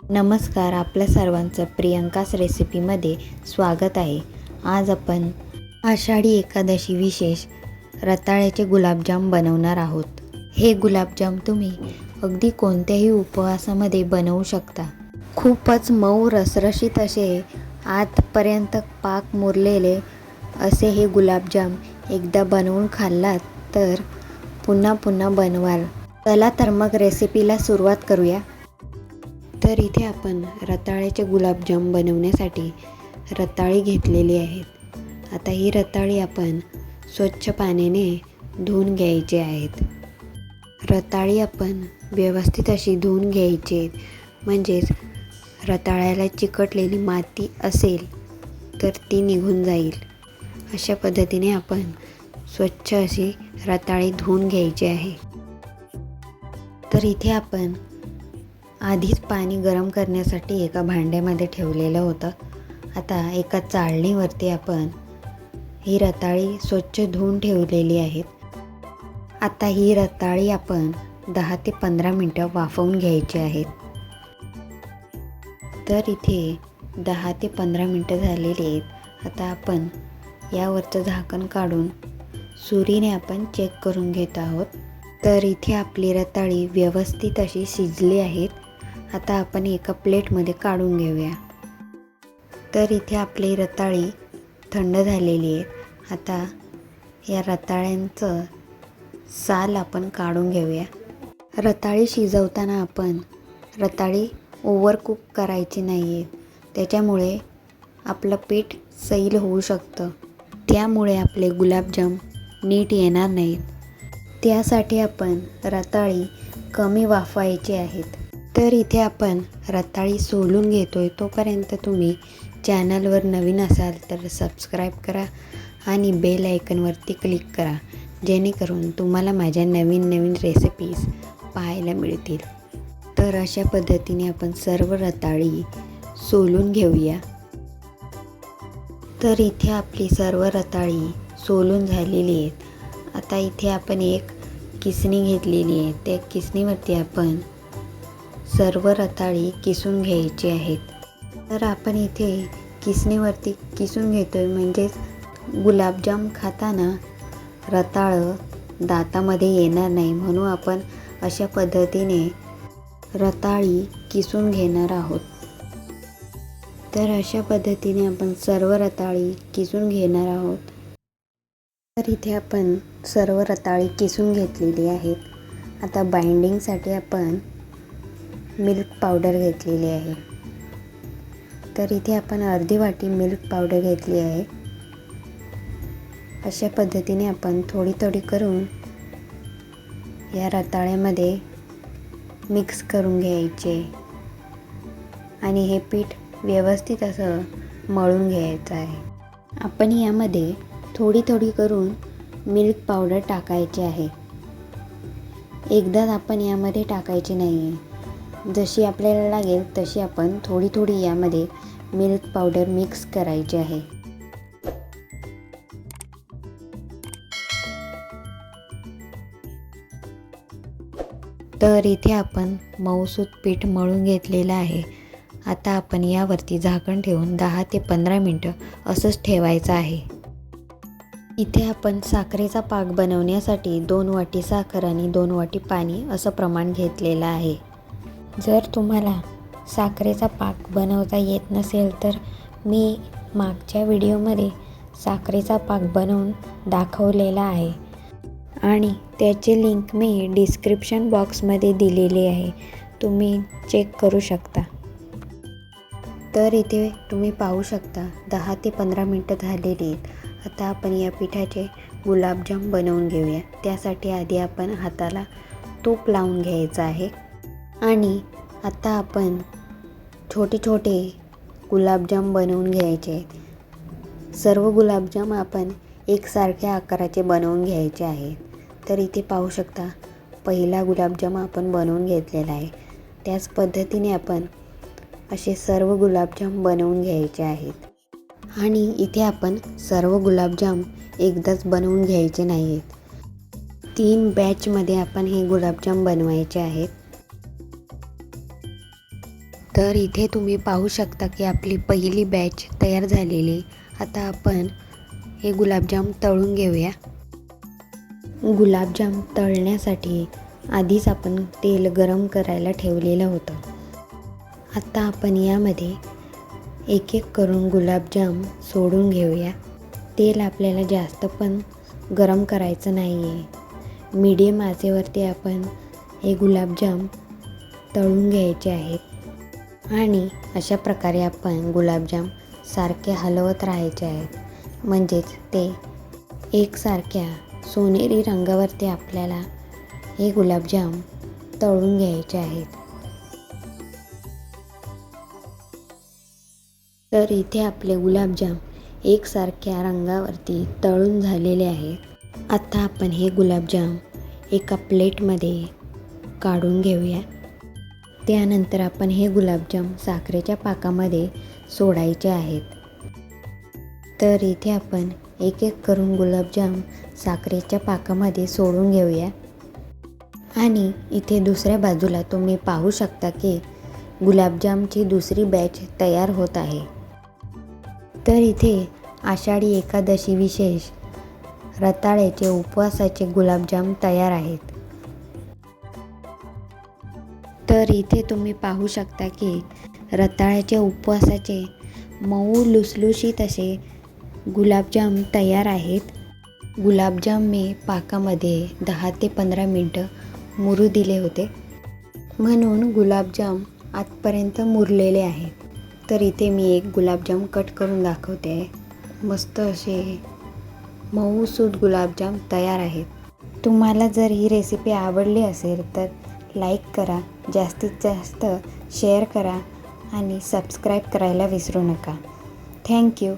नमस्कार, आपल्या सर्वांचं प्रियंकास रेसिपीमध्ये स्वागत आहे. आज आपण आषाढी एकादशी विशेष रताळ्याचे गुलाबजाम बनवणार आहोत. हे गुलाबजाम तुम्ही अगदी कोणत्याही उपवासामध्ये बनवू शकता. खूपच मऊ रसरशीत असे आतपर्यंत पाक मुरलेले असे हे गुलाबजाम एकदा बनवून खाल्लात तर पुन्हा पुन्हा बनवाल. चला तर मग रेसिपीला सुरुवात करूया. तर इथे आपण रताळ्याचे गुलाबजाम बनवण्यासाठी रताळी घेतलेली आहेत. आता ही रताळी आपण स्वच्छ पाण्याने धुवून घ्यायची आहेत. रताळी आपण व्यवस्थित अशी धुवून घ्यायची, म्हणजेच रताळ्याला चिकटलेली माती असेल तर ती निघून जाईल. अशा पद्धतीने आपण स्वच्छ अशी रताळी धुवून घ्यायची आहे. तर इथे आपण आधीच पाणी गरम करण्यासाठी एका भांड्यामध्ये ठेवलेलं होतं. आता एका चाळणीवरती आपण ही रताळी स्वच्छ धुवून ठेवलेली आहेत. आता ही रताळी आपण 10 ते 15 मिनटं वाफवून घ्यायची आहेत. तर इथे 10 ते 15 मिनटं झालेली आहेत. आता आपण यावरचं झाकण काढून सुरीने आपण चेक करून घेत आहोत. तर इथे आपली रताळी व्यवस्थित अशी शिजली आहेत. आता आपण एका प्लेटमध्ये काढून घेऊया. तर इथे आपली रताळी थंड झालेली आहे. आता या रताळ्यांचं साल आपण काढून घेऊया. रताळी शिजवताना आपण रताळी ओव्हरकुक करायची नाही आहे. त्याच्यामुळे आपलं पीठ सैल होऊ शकतं. त्यामुळे आपले गुलाबजाम नीट येणार नाहीत. त्यासाठी आपण रताळी कमी वाफवायची आहेत. तर इथे आपण रताळी सोलून घेतोय. तोपर्यंत तुम्ही चॅनलवर नवीन असाल तर सबस्क्राईब करा आणि बेल आयकनवरती क्लिक करा, जेणेकरून तुम्हाला माझ्या नवीन नवीन रेसिपीज पाहायला मिळतील. तर अशा पद्धतीने आपण सर्व रताळी सोलून घेऊया. तर इथे आपली सर्व रताळी सोलून झालेली आहेत. आता इथे आपण एक किसणी घेतलेली आहे. त्या किसणीवरती आपण सर्व रताळी किसून घ्यायची आहेत. तर आपण इथे किसणीवरती किसून घेतोय, म्हणजेच गुलाबजाम खाताना रताळं दातामध्ये येणार नाही, म्हणून आपण अशा पद्धतीने रताळी किसून घेणार आहोत. तर अशा पद्धतीने आपण सर्व रताळी किसून घेणार आहोत. तर इथे आपण सर्व रताळी किसून घेतलेली आहेत. आता बाइंडिंगसाठी आपण मिल्क पावडर घेतलेली आहे. तर इथे आपण अर्धी वाटी मिल्क पावडर घेतली आहे. अशा पद्धतीने आपण थोडी थोडी करून या रताळ्यामध्ये मिक्स करून घ्यायचे आणि हे पीठ व्यवस्थित असं मळून घ्यायचं आहे. आपण यामध्ये थोडी थोडी करून मिल्क पावडर टाकायची आहे. एकदाच आपण यामध्ये टाकायची नाही आहे. जशी आपल्याला लागेल तशी आपण थोडी थोडी यामध्ये मिल्क पावडर मिक्स करायची आहे. तर इथे आपण मऊसूत पीठ मळून घेतलेलं आहे. आता आपण यावरती झाकण ठेवून 10 ते 15 मिनटं असंच ठेवायचं आहे. इथे आपण साखरेचा पाक बनवण्यासाठी 2 वाटी साखर आणि 2 वाटी पाणी असं प्रमाण घेतलेलं आहे. जर तुम्हाला साखरेचा पाक बनवता येत नसेल तर मी मागच्या व्हिडिओमध्ये साखरेचा पाक बनवून दाखवलेला आहे आणि त्याची लिंक मी डिस्क्रिप्शन बॉक्समध्ये दिलेली आहे. तुम्ही चेक करू शकता. तर इथे तुम्ही पाहू शकता 10 ते 15 मिनटं झालेली आहेत. आता आपण या पिठाचे गुलाबजाम बनवून घेऊया. त्यासाठी आधी आपण हाताला तूप लावून घ्यायचं आहे आणि आता आपण छोटे छोटे गुलाबजाम बनवून घ्यायचे आहेत. सर्व गुलाबजाम आपण एकसारख्या आकाराचे बनवून घ्यायचे आहेत. तर इथे पाहू शकता पहिला गुलाबजाम आपण बनवून घेतलेला आहे. त्याच पद्धतीने आपण असे सर्व गुलाबजाम बनवून घ्यायचे आहेत. आणि इथे आपण सर्व गुलाबजाम एकदाच बनवून घ्यायचे नाही आहेत. 3 बॅचमध्ये आपण हे गुलाबजाम बनवायचे आहेत. तर इथे तुम्ही पाहू शकता की आपली पहिली बॅच तयार झालेली. आता आपण हे गुलाबजाम तळून घेऊया. गुलाबजाम तळण्यासाठी आधीच आपण तेल गरम करायला ठेवलेलं होतं. आता आपण यामध्ये एक एक करून गुलाबजाम सोडून घेऊया. तेल आपल्याला जास्त पण गरम करायचं नाही आहे. मीडियम आचेवरती आपण हे गुलाबजाम तळून घ्यायचे आहेत आणि अशा प्रकारे आपण गुलाबजाम सारखे हलवत राहायचे आहेत. म्हणजेच ते एकसारख्या सोनेरी रंगावरती आपल्याला हे गुलाबजाम तळून घ्यायचे आहेत. तर इथे आपले गुलाबजाम एकसारख्या रंगावरती तळून झालेले आहेत. आता आपण हे गुलाबजाम एका प्लेटमध्ये काढून घेऊया. त्यानंतर आपण हे गुलाबजाम साखरेच्या पाकामध्ये सोडायचे आहेत. तर इथे आपण एक एक करून गुलाबजाम साखरेच्या पाकामध्ये सोडून घेऊया. आणि इथे दुसऱ्या बाजूला तुम्ही पाहू शकता की गुलाबजामची दुसरी बॅच तयार होत आहे. तर इथे आषाढी एकादशी विशेष रताळ्याचे उपवासाचे गुलाबजाम तयार आहेत. तर इथे तुम्ही पाहू शकता की रताळ्याचे उपवासाचे मऊ लुसलुशीत असे गुलाबजाम तयार आहेत. गुलाबजाम मी पाकामध्ये 10 ते 15 मिनटं मुरू दिले होते, म्हणून गुलाबजाम आतपर्यंत मुरलेले आहेत. तर इथे मी एक गुलाबजाम कट करून दाखवते. मस्त असे मऊसूद गुलाबजाम तयार आहेत. तुम्हाला जर ही रेसिपी आवडली असेल तर लाईक करा, जास्तीत जास्त शेअर करा आणि सबस्क्राईब करायला विसरू नका. थँक्यू.